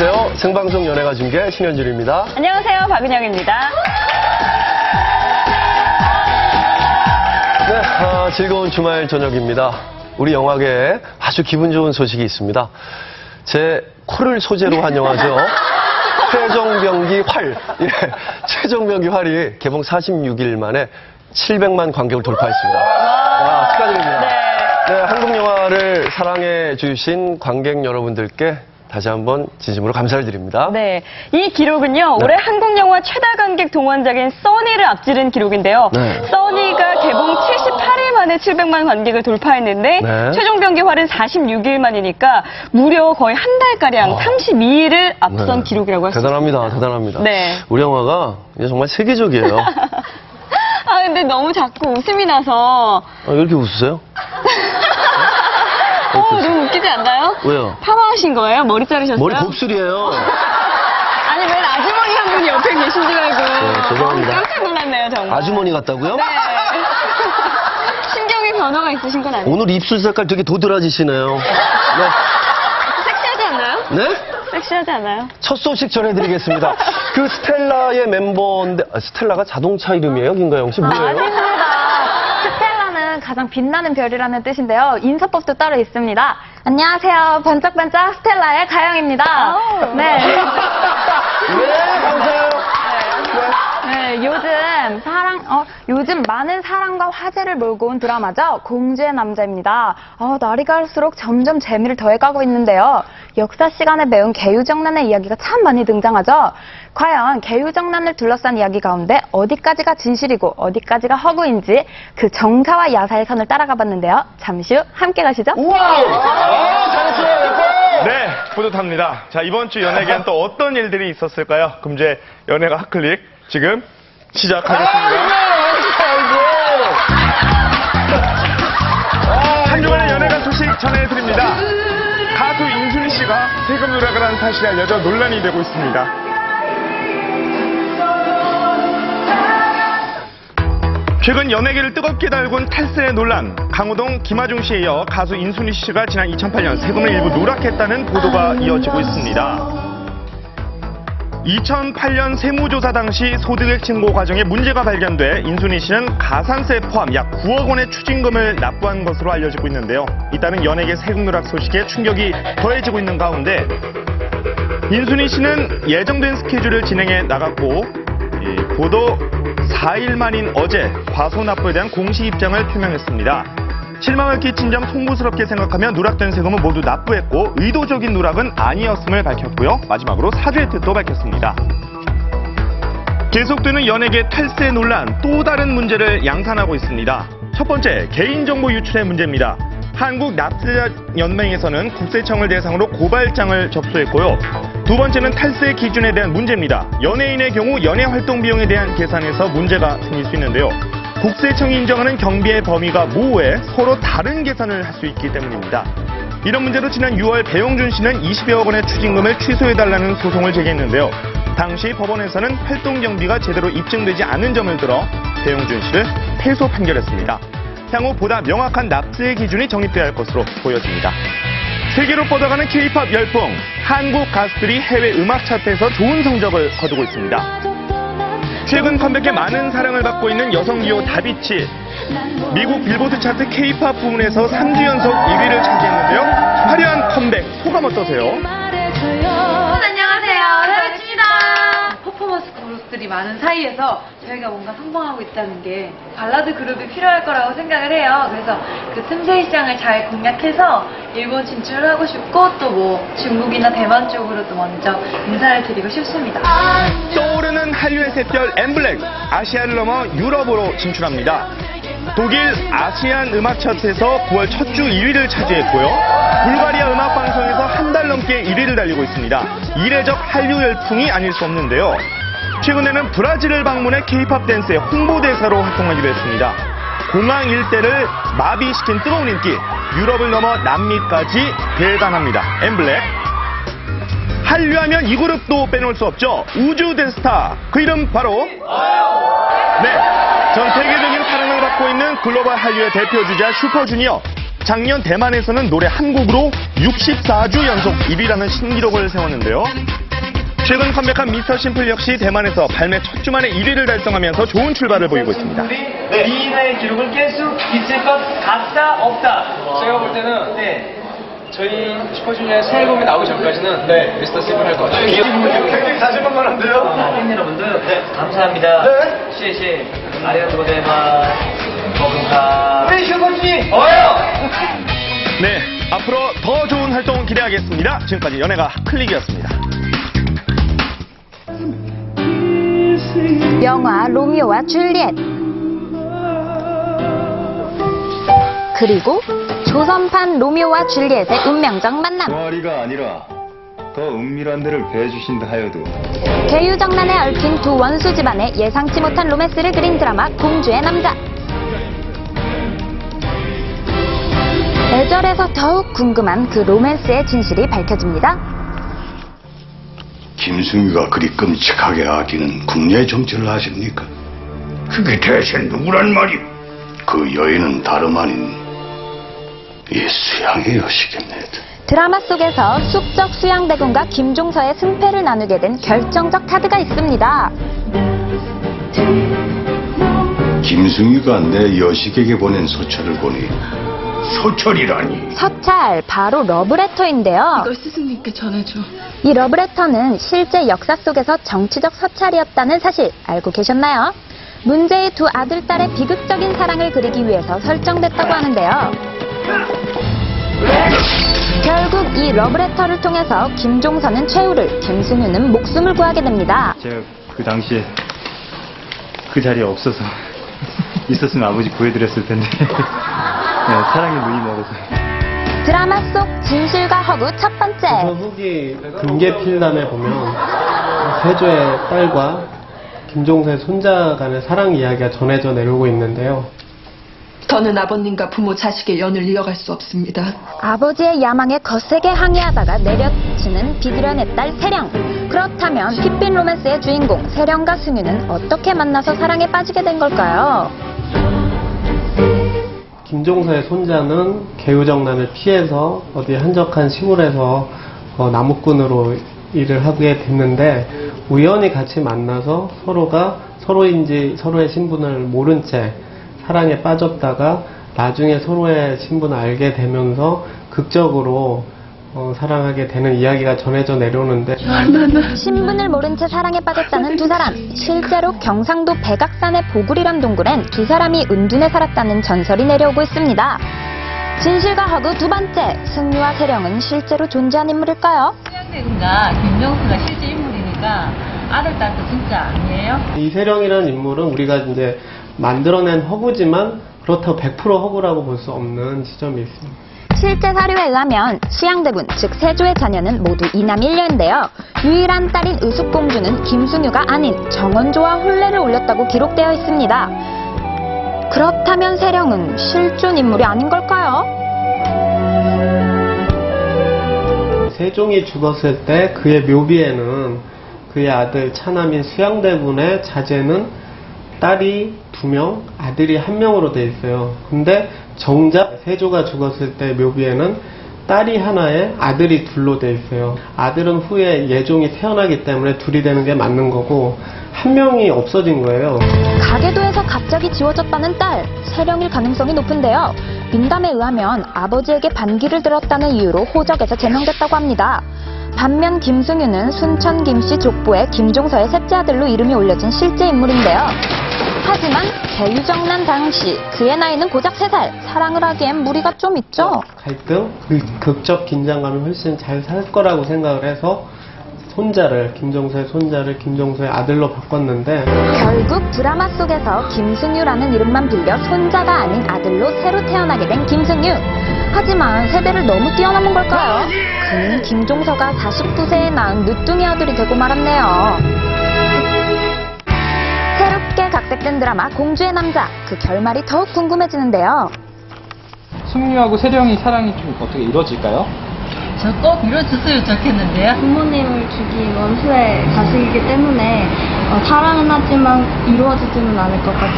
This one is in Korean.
안녕하세요. 생방송 연예가 중계 신현준입니다. 안녕하세요. 박은영입니다. 네, 즐거운 주말 저녁입니다. 우리 영화계에 아주 기분 좋은 소식이 있습니다. 제 코를 소재로 한 영화죠. 최종병기 활. 예, 최종병기 활이 개봉 46일 만에 700만 관객을 돌파했습니다. 와, 축하드립니다. 네, 한국 영화를 사랑해 주신 관객 여러분들께 다시 한번 진심으로 감사를 드립니다. 네, 이 기록은요, 올해 한국 영화 최다 관객 동원작인 써니를 앞지른 기록인데요. 네. 써니가 개봉 78일 만에 700만 관객을 돌파했는데 네. 최종병기 활은 46일 만이니까 무려 거의 한 달가량 32일을 앞선 네. 기록이라고 할 수 있습니다. 대단합니다. 대단합니다. 네. 우리 영화가 이제 정말 세계적이에요. 아, 근데 너무 자꾸 웃음이 나서. 왜 이렇게 웃으세요? 너무 웃기지 않나요? 왜요? 파마하신 거예요? 머리 자르셨어요? 머리 곱슬이에요. 아니, 웬 아주머니 한 분이 옆에 계신 줄 알고. 네, 죄송합니다. 깜짝 놀랐네요, 정말. 아주머니 같다고요? 네. 신경의 변화가 있으신 건 아니에요? 오늘 입술 색깔 되게 도드라지시네요. 네. 섹시하지 않나요? 네? 섹시하지 않아요? 첫 소식 전해드리겠습니다. 그 스텔라의 멤버인데, 스텔라가 자동차 이름이에요? 김가영 씨? 뭐예요? 아닙니다. 스텔라는 가장 빛나는 별이라는 뜻인데요. 인사법도 따로 있습니다. 안녕하세요. 반짝반짝 스텔라의 가영입니다. 네. 네, 감사해요. 네, 요즘 많은 사랑과 화제를 몰고 온 드라마죠. 공주의 남자입니다. 날이 갈수록 점점 재미를 더해가고 있는데요. 역사 시간에 매운 개유정난의 이야기가 참 많이 등장하죠. 과연 개유정난을 둘러싼 이야기 가운데 어디까지가 진실이고 어디까지가 허구인지 그 정사와 야사의 선을 따라가 봤는데요. 잠시 후 함께 가시죠. 우와! 잘했어요. 네, 뿌듯합니다. 자, 이번 주 연예계엔 또 어떤 일들이 있었을까요? 그럼 이제 연예가 핫클릭 지금 시작하겠습니다. 한 주간의 연예가 소식 전해드립니다. 가수 인순이 씨가 세금 누락을 한 사실이 알려져 논란이 되고 있습니다. 최근 연예계를 뜨겁게 달군 탈세 논란. 강호동, 김하중 씨에 이어 가수 인순이 씨가 지난 2008년 세금을 일부 누락했다는 보도가 이어지고 있습니다. 2008년 세무조사 당시 소득액 신고 과정에 문제가 발견돼 인순이 씨는 가산세 포함 약 9억 원의 추징금을 납부한 것으로 알려지고 있는데요. 이따른 연예계 세금 누락 소식에 충격이 더해지고 있는 가운데 인순이 씨는 예정된 스케줄을 진행해 나갔고 보도 4일 만인 어제 과소 납부에 대한 공식 입장을 표명했습니다. 실망을 끼친 점 송구스럽게 생각하며 누락된 세금은 모두 납부했고 의도적인 누락은 아니었음을 밝혔고요. 마지막으로 사죄의 뜻도 밝혔습니다. 계속되는 연예계 탈세 논란, 또 다른 문제를 양산하고 있습니다. 첫 번째, 개인정보 유출의 문제입니다. 한국납세연맹에서는 국세청을 대상으로 고발장을 접수했고요. 두 번째는 탈세 기준에 대한 문제입니다. 연예인의 경우 연예활동 비용에 대한 계산에서 문제가 생길 수 있는데요. 국세청이 인정하는 경비의 범위가 모호해 서로 다른 계산을 할 수 있기 때문입니다. 이런 문제로 지난 6월 배용준 씨는 20여억 원의 추징금을 취소해달라는 소송을 제기했는데요. 당시 법원에서는 활동 경비가 제대로 입증되지 않은 점을 들어 배용준 씨를 패소 판결했습니다. 향후 보다 명확한 납세 기준이 정립돼야 할 것으로 보여집니다. 세계로 뻗어가는 K-팝 열풍, 한국 가수들이 해외 음악 차트에서 좋은 성적을 거두고 있습니다. 최근 컴백에 많은 사랑을 받고 있는 여성 듀오 다비치. 미국 빌보드 차트 K-팝 부문에서 3주 연속 1위를 차지했는데요. 화려한 컴백, 소감 어떠세요? 안녕하세요. 다비치입니다. 퍼포먼스 그룹들이 많은 사이에서 저희가 뭔가 성공하고 있다는 게 발라드 그룹이 필요할 거라고 생각을 해요. 그래서 그 틈새 시장을 잘 공략해서 일본 진출을 하고 싶고 또 뭐 중국이나 대만 쪽으로도 먼저 인사를 드리고 싶습니다. 떠오르는 한류의 샛별 엠블랙, 아시아를 넘어 유럽으로 진출합니다. 독일 아시안 음악 차트에서 9월 첫 주 1위를 차지했고요. 불가리아 음악 방송에서 한 달 넘게 1위를 달리고 있습니다. 이례적 한류 열풍이 아닐 수 없는데요. 최근에는 브라질을 방문해 K-팝 댄스의 홍보대사로 활동하기도 했습니다. 공항 일대를 마비시킨 뜨거운 인기, 유럽을 넘어 남미까지 대단합니다. 엠블랙. 한류하면 이 그룹도 빼놓을 수 없죠. 우주 대스타, 그 이름 바로 네, 전 세계적인 사랑을 받고 있는 글로벌 한류의 대표 주자 슈퍼주니어. 작년 대만에서는 노래 한 곡으로 64주 연속 1위라는 신기록을 세웠는데요. 최근 컴백한 미스터 심플 역시 대만에서 발매 첫 주 만에 1위를 달성하면서 좋은 출발을 보이고 있습니다. 미인의 기록을 깰 수 있을 것 같다, 없다. 제가 볼 때는 저희 슈퍼주니어의 새 앨범이 나오기 전까지는 미스터 심플 할 것 같아요. 굉장히 자신만만한데요? 팬 여러분들 감사합니다. 시시 아리가토 고자이마스. 고맙습니다. 우리 슈퍼주니 어요. 네, 앞으로 더 좋은 활동 기대하겠습니다. 지금까지 연예가 클릭이었습니다. 영화 로미오와 줄리엣, 그리고 조선판 로미오와 줄리엣의 운명적 만남, 동아리가 아니라 더 은밀한 데를 배주신다 하여도 계유정난에 얽힌 두 원수 집안의 예상치 못한 로맨스를 그린 드라마 공주의 남자. 애절해서 더욱 궁금한 그 로맨스의 진실이 밝혀집니다. 김승희가 그리 끔찍하게 아끼는 국내 정치를 하십니까? 그게 대체 누구란 말이오? 그 여인은 다름 아닌 이 수양의 여식입니다. 드라마 속에서 숙적 수양대군과 김종서의 승패를 나누게 된 결정적 카드가 있습니다. 김승희가 내 여식에게 보낸 서찰을 보니 서찰이라니. 서찰, 바로 러브레터인데요. 이걸 스승님께 전해줘. 이 러브레터는 실제 역사 속에서 정치적 서찰이었다는 사실 알고 계셨나요? 문제의 두 아들, 딸의 비극적인 사랑을 그리기 위해서 설정됐다고 하는데요. 결국 이 러브레터를 통해서 김종서는 최후를, 김승유는 목숨을 구하게 됩니다. 제가 그 당시에 그 자리에 없어서 있었으면 아버지 구해드렸을 텐데 사랑의 눈이 멀어서. 드라마 속 진실과 허구 첫 번째. 후기 금계 필담에 보면 세조의 딸과 김종서의 손자 간의 사랑 이야기가 전해져 내려오고 있는데요. 더는 아버님과 부모 자식의 연을 이어갈 수 없습니다. 아버지의 야망에 거세게 항의하다가 내려치는 비기련의 딸 세령. 그렇다면 핏빛 로맨스의 주인공 세령과 승유는 어떻게 만나서 사랑에 빠지게 된 걸까요? 김종서의 손자는 계유정난을 피해서 어디 한적한 시골에서 나무꾼으로 일을 하게 됐는데 우연히 같이 만나서 서로가 서로인지 서로의 신분을 모른 채 사랑에 빠졌다가 나중에 서로의 신분을 알게 되면서 극적으로 사랑하게 되는 이야기가 전해져 내려오는데, 신분을 모른 채 사랑에 빠졌다는 두 사람. 실제로 경상도 백악산의 보굴이란 동굴엔 두 사람이 은둔해 살았다는 전설이 내려오고 있습니다. 진실과 허구 두 번째. 승유와 세령은 실제로 존재한 인물일까요? 수양대군과 김종서가 실제 인물이니까 아들, 딸도 진짜 아니에요? 이 세령이라는 인물은 우리가 이제 만들어낸 허구지만 그렇다고 100% 허구라고 볼 수 없는 지점이 있습니다. 실제 사료에 의하면 수양대군, 즉 세조의 자녀는 모두 이남 1녀인데요. 유일한 딸인 의숙공주는 김승유가 아닌 정원조와 혼례를 올렸다고 기록되어 있습니다. 그렇다면 세령은 실존 인물이 아닌 걸까요? 세종이 죽었을 때 그의 묘비에는 그의 아들 차남인 수양대군의 자제는 딸이 2명, 아들이 1명으로 돼 있어요. 근데 정작 세조가 죽었을 때 묘비에는 딸이 하나에 아들이 둘로 돼 있어요. 아들은 후에 예종이 태어나기 때문에 둘이 되는 게 맞는 거고 1명이 없어진 거예요. 가계도에서 갑자기 지워졌다는 딸, 세령일 가능성이 높은데요. 민담에 의하면 아버지에게 반기를 들었다는 이유로 호적에서 제명됐다고 합니다. 반면 김승유는 순천 김씨 족보에 김종서의 셋째 아들로 이름이 올려진 실제 인물인데요. 하지만 계유정난 당시 그의 나이는 고작 3살. 사랑을 하기엔 무리가 좀 있죠. 갈등, 극적 긴장감이 훨씬 잘 살 거라고 생각을 해서 김종서의 손자를 김종서의 아들로 바꿨는데, 결국 드라마 속에서 김승유라는 이름만 빌려 손자가 아닌 아들로 새로 태어나게 된 김승유. 하지만 세대를 너무 뛰어넘은 걸까요? 그는 김종서가 49세에 낳은 늦둥이 아들이 되고 말았네요. 새롭게 각색된 드라마 공주의 남자. 그 결말이 더욱 궁금해지는데요. 승유하고 세령이 사랑이 좀 어떻게 이루어질까요? 저 꼭 이뤄졌으면 좋겠는데요. 부모님을 죽인 원수의 자식이기 때문에 사랑은 하지만 이루어지지는 않을 것 같아요.